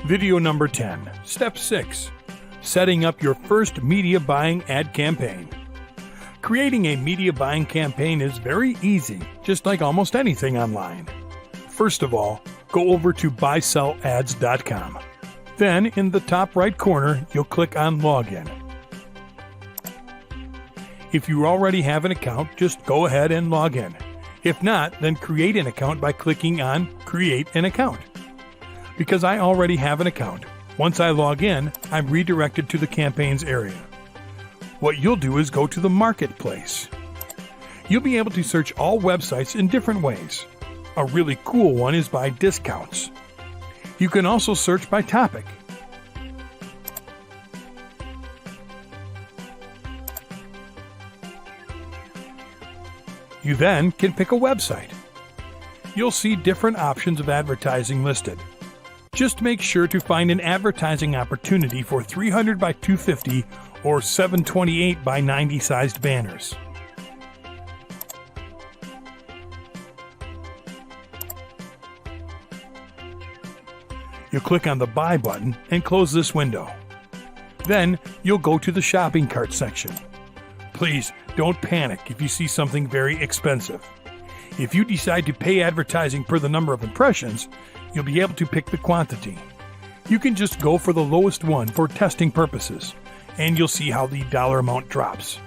Video number 10. Step 6. Setting up your first media buying ad campaign. Creating a media buying campaign is very easy, just like almost anything online. First of all, go over to buysell-ads.com. Then, in the top right corner, you'll click on Login. If you already have an account, just go ahead and log in. If not, then create an account by clicking on Create an Account. Because I already have an account, once I log in, I'm redirected to the campaigns area. What you'll do is go to the Marketplace. You'll be able to search all websites in different ways. A really cool one is by discounts. You can also search by topic. You then can pick a website. You'll see different options of advertising listed. Just make sure to find an advertising opportunity for 300 by 250 or 728 by 90 sized banners. You'll click on the Buy button and close this window. Then you'll go to the shopping cart section. Please don't panic if you see something very expensive. If you decide to pay advertising per the number of impressions, you'll be able to pick the quantity. You can just go for the lowest one for testing purposes, and you'll see how the dollar amount drops.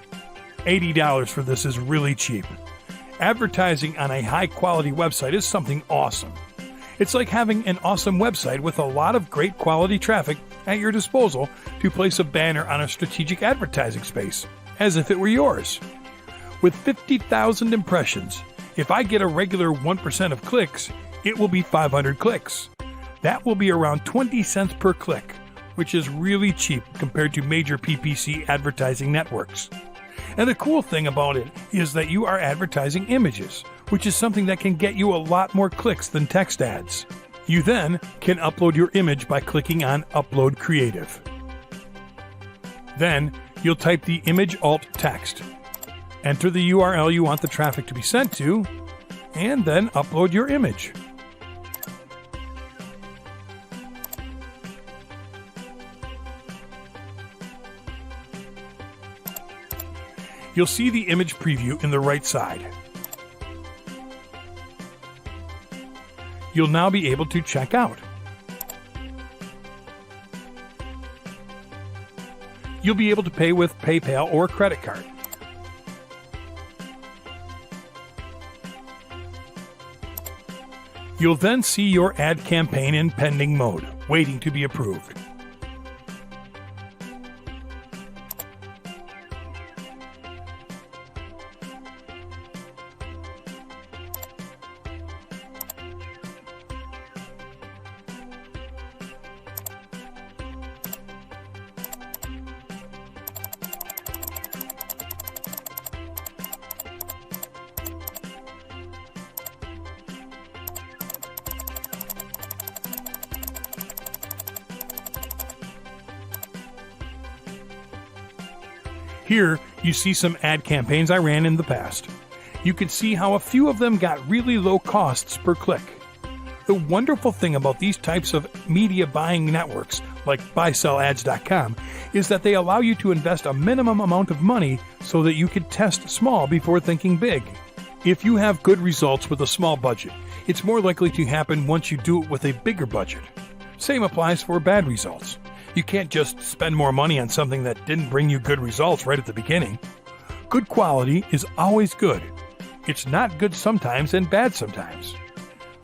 $80 for this is really cheap. Advertising on a high-quality website is something awesome. It's like having an awesome website with a lot of great quality traffic at your disposal to place a banner on a strategic advertising space, as if it were yours. With 50,000 impressions, if I get a regular 1% of clicks, it will be 500 clicks. That will be around 20 cents per click, which is really cheap compared to major PPC advertising networks. And the cool thing about it is that you are advertising images, which is something that can get you a lot more clicks than text ads. You then can upload your image by clicking on Upload Creative. Then you'll type the image alt text. Enter the URL you want the traffic to be sent to, and then upload your image. You'll see the image preview in the right side. You'll now be able to check out. You'll be able to pay with PayPal or credit card. You'll then see your ad campaign in pending mode, waiting to be approved. Here, you see some ad campaigns I ran in the past. You can see how a few of them got really low costs per click. The wonderful thing about these types of media buying networks, like buysell-ads.com, is that they allow you to invest a minimum amount of money so that you can test small before thinking big. If you have good results with a small budget, it's more likely to happen once you do it with a bigger budget. Same applies for bad results. You can't just spend more money on something that didn't bring you good results right at the beginning. Good quality is always good. It's not good sometimes and bad sometimes.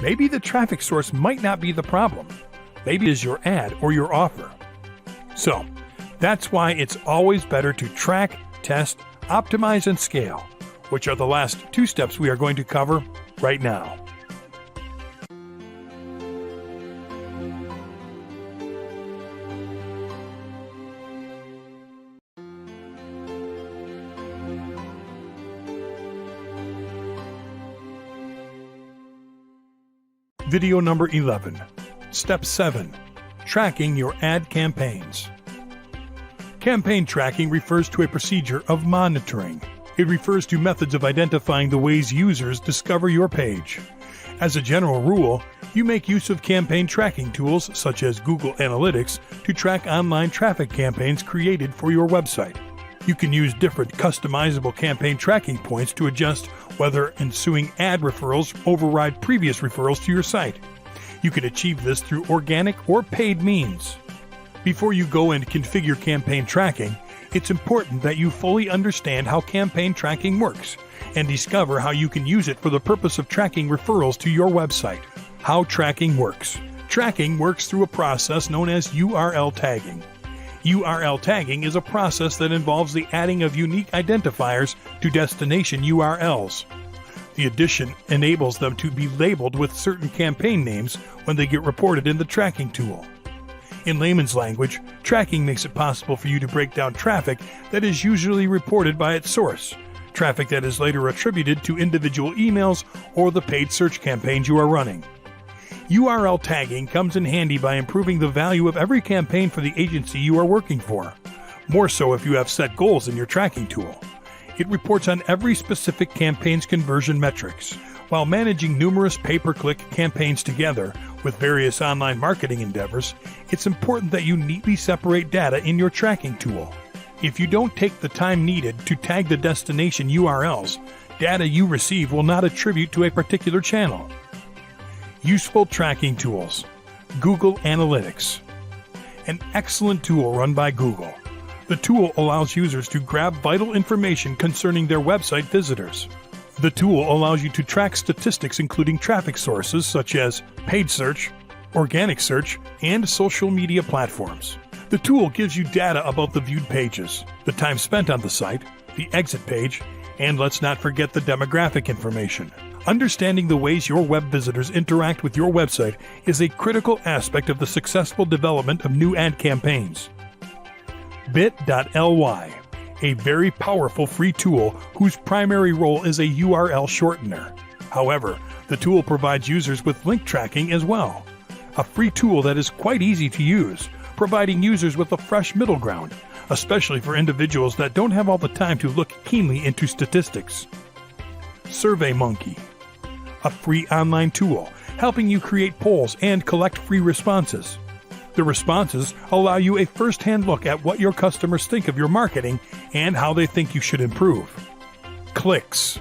Maybe the traffic source might not be the problem. Maybe it is your ad or your offer. So, that's why it's always better to track, test, optimize, and scale, which are the last two steps we are going to cover right now. Video number 11. Step 7. Tracking your ad campaigns. Campaign tracking refers to a procedure of monitoring. It refers to methods of identifying the ways users discover your page. As a general rule, you make use of campaign tracking tools such as Google Analytics to track online traffic campaigns created for your website. You can use different customizable campaign tracking points to adjust whether ensuing ad referrals override previous referrals to your site. You can achieve this through organic or paid means. Before you go and configure campaign tracking, it's important that you fully understand how campaign tracking works and discover how you can use it for the purpose of tracking referrals to your website. How tracking works. Tracking works through a process known as URL tagging. URL tagging is a process that involves the adding of unique identifiers to destination URLs. The addition enables them to be labeled with certain campaign names when they get reported in the tracking tool. In layman's language, tracking makes it possible for you to break down traffic that is usually reported by its source, traffic that is later attributed to individual emails or the paid search campaigns you are running. URL tagging comes in handy by improving the value of every campaign for the agency you are working for, more so if you have set goals in your tracking tool. It reports on every specific campaign's conversion metrics. While managing numerous pay-per-click campaigns together with various online marketing endeavors, it's important that you neatly separate data in your tracking tool. If you don't take the time needed to tag the destination URLs, data you receive will not attribute to a particular channel. Useful tracking tools. Google Analytics. An excellent tool run by Google. The tool allows users to grab vital information concerning their website visitors. The tool allows you to track statistics including traffic sources such as paid search, organic search, and social media platforms. The tool gives you data about the viewed pages, the time spent on the site, the exit page, and let's not forget the demographic information. Understanding the ways your web visitors interact with your website is a critical aspect of the successful development of new ad campaigns. Bit.ly, a very powerful free tool whose primary role is a URL shortener. However, the tool provides users with link tracking as well. A free tool that is quite easy to use, providing users with a fresh middle ground, especially for individuals that don't have all the time to look keenly into statistics. SurveyMonkey, a free online tool helping you create polls and collect free responses. The responses allow you a first-hand look at what your customers think of your marketing and how they think you should improve. Clicks.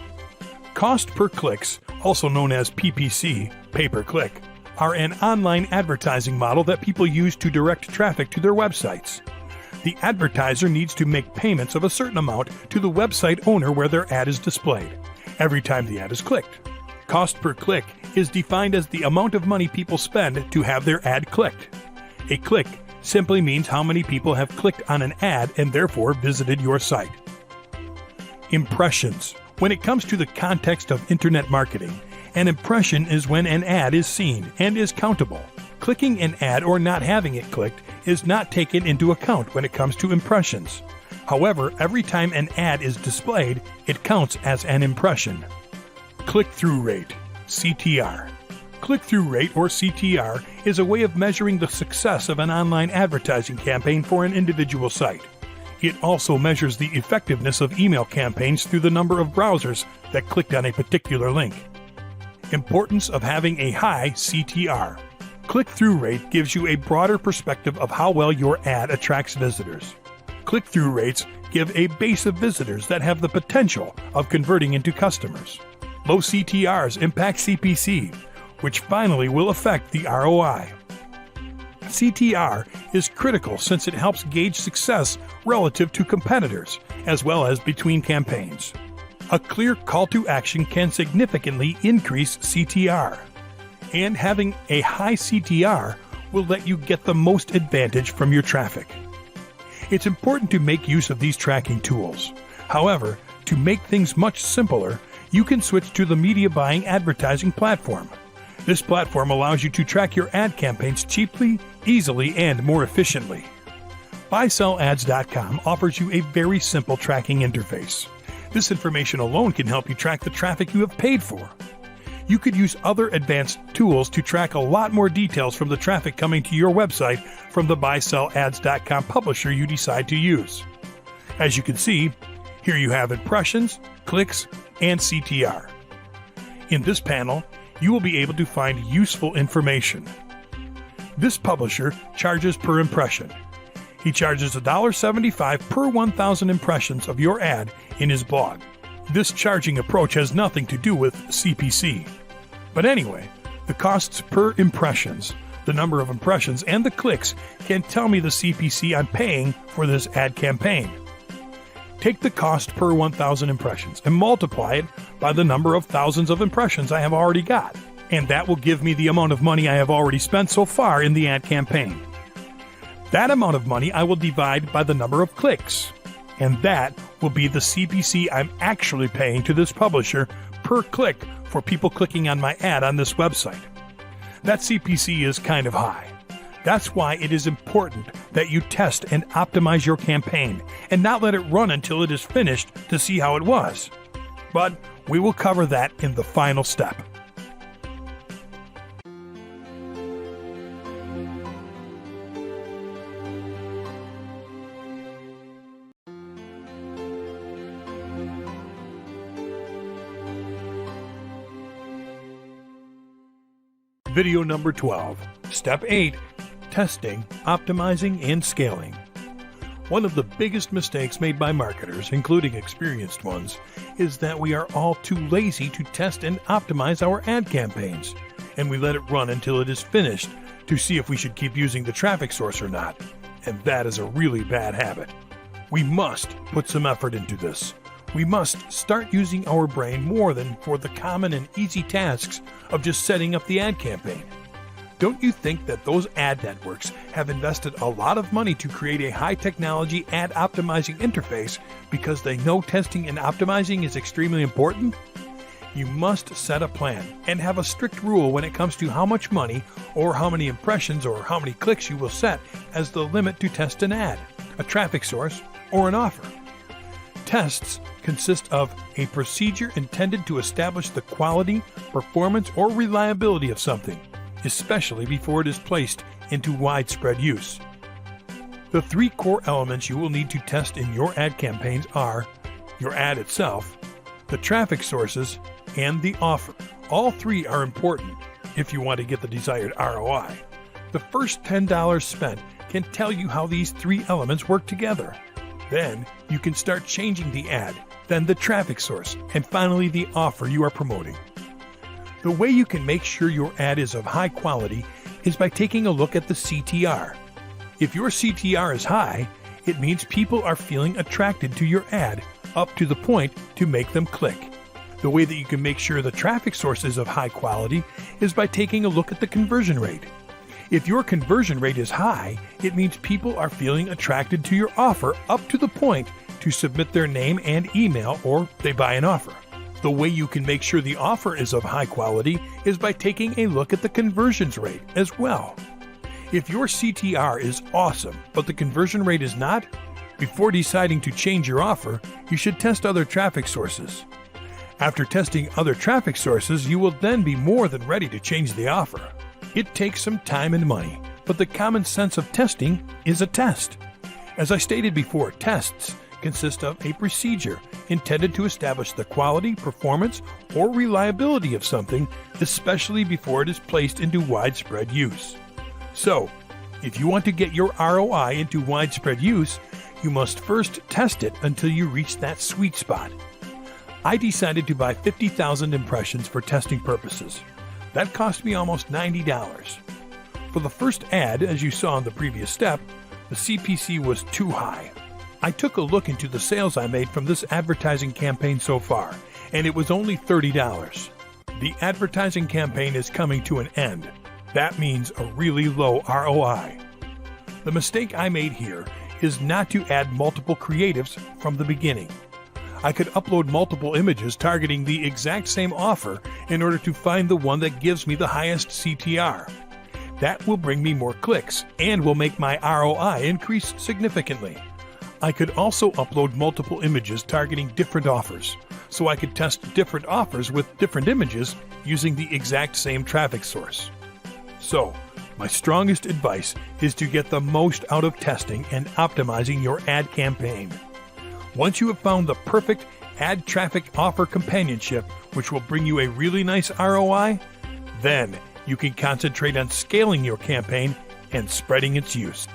Cost per clicks, also known as PPC, pay-per-click, are an online advertising model that people use to direct traffic to their websites. The advertiser needs to make payments of a certain amount to the website owner where their ad is displayed, every time the ad is clicked. Cost per click is defined as the amount of money people spend to have their ad clicked. A click simply means how many people have clicked on an ad and therefore visited your site. Impressions. When it comes to the context of internet marketing, an impression is when an ad is seen and is countable. Clicking an ad or not having it clicked is not taken into account when it comes to impressions. However, every time an ad is displayed, it counts as an impression. Click-through rate, CTR. Click-through rate, or CTR, is a way of measuring the success of an online advertising campaign for an individual site. It also measures the effectiveness of email campaigns through the number of browsers that clicked on a particular link. Importance of having a high CTR. Click-through rate gives you a broader perspective of how well your ad attracts visitors. Click-through rates give a base of visitors that have the potential of converting into customers. Low CTRs impact CPC, which finally will affect the ROI. CTR is critical since it helps gauge success relative to competitors, as well as between campaigns. A clear call to action can significantly increase CTR, and having a high CTR will let you get the most advantage from your traffic. It's important to make use of these tracking tools. However, to make things much simpler, you can switch to the media buying advertising platform. This platform allows you to track your ad campaigns cheaply, easily, and more efficiently. BuySellAds.com offers you a very simple tracking interface. This information alone can help you track the traffic you have paid for. You could use other advanced tools to track a lot more details from the traffic coming to your website from the BuySellAds.com publisher you decide to use. As you can see, here you have impressions, clicks, and CTR. In this panel, you will be able to find useful information. This publisher charges per impression. He charges $1.75 per 1,000 impressions of your ad in his blog. This charging approach has nothing to do with CPC. But anyway, the costs per impressions, the number of impressions, and the clicks can tell me the CPC I'm paying for this ad campaign. Take the cost per 1,000 impressions and multiply it by the number of thousands of impressions I have already got, and that will give me the amount of money I have already spent so far in the ad campaign. That amount of money I will divide by the number of clicks, and that will be the CPC I'm actually paying to this publisher per click for people clicking on my ad on this website. That CPC is kind of high. That's why it is important that you test and optimize your campaign and not let it run until it is finished to see how it was. But we will cover that in the final step. Video number 12. Step 8. Testing, optimizing, and scaling. One of the biggest mistakes made by marketers, including experienced ones, is that we are all too lazy to test and optimize our ad campaigns, and we let it run until it is finished to see if we should keep using the traffic source or not, and that is a really bad habit. We must put some effort into this. We must start using our brain more than for the common and easy tasks of just setting up the ad campaign. Don't you think that those ad networks have invested a lot of money to create a high-technology ad optimizing interface because they know testing and optimizing is extremely important? You must set a plan and have a strict rule when it comes to how much money or how many impressions or how many clicks you will set as the limit to test an ad, a traffic source, or an offer. Tests consist of a procedure intended to establish the quality, performance, or reliability of something, especially before it is placed into widespread use. The three core elements you will need to test in your ad campaigns are your ad itself, the traffic sources, and the offer. All three are important if you want to get the desired ROI. The first $10 spent can tell you how these three elements work together. Then you can start changing the ad, then the traffic source, and finally the offer you are promoting. The way you can make sure your ad is of high quality is by taking a look at the CTR. If your CTR is high, it means people are feeling attracted to your ad up to the point to make them click. The way that you can make sure the traffic source is of high quality is by taking a look at the conversion rate. If your conversion rate is high, it means people are feeling attracted to your offer up to the point to submit their name and email or they buy an offer. The way you can make sure the offer is of high quality is by taking a look at the conversions rate as well. If your CTR is awesome, but the conversion rate is not, before deciding to change your offer, you should test other traffic sources. After testing other traffic sources, you will then be more than ready to change the offer. It takes some time and money, but the common sense of testing is a test. As I stated before, tests consist of a procedure intended to establish the quality, performance, or reliability of something, especially before it is placed into widespread use. So, if you want to get your ROI into widespread use, you must first test it until you reach that sweet spot. I decided to buy 50,000 impressions for testing purposes. That cost me almost $90. For the first ad, as you saw in the previous step, the CPC was too high. I took a look into the sales I made from this advertising campaign so far, and it was only $30. The advertising campaign is coming to an end. That means a really low ROI. The mistake I made here is not to add multiple creatives from the beginning. I could upload multiple images targeting the exact same offer in order to find the one that gives me the highest CTR. That will bring me more clicks and will make my ROI increase significantly. I could also upload multiple images targeting different offers, so I could test different offers with different images using the exact same traffic source. So, my strongest advice is to get the most out of testing and optimizing your ad campaign. Once you have found the perfect ad traffic offer companionship, which will bring you a really nice ROI, Then you can concentrate on scaling your campaign and spreading its use.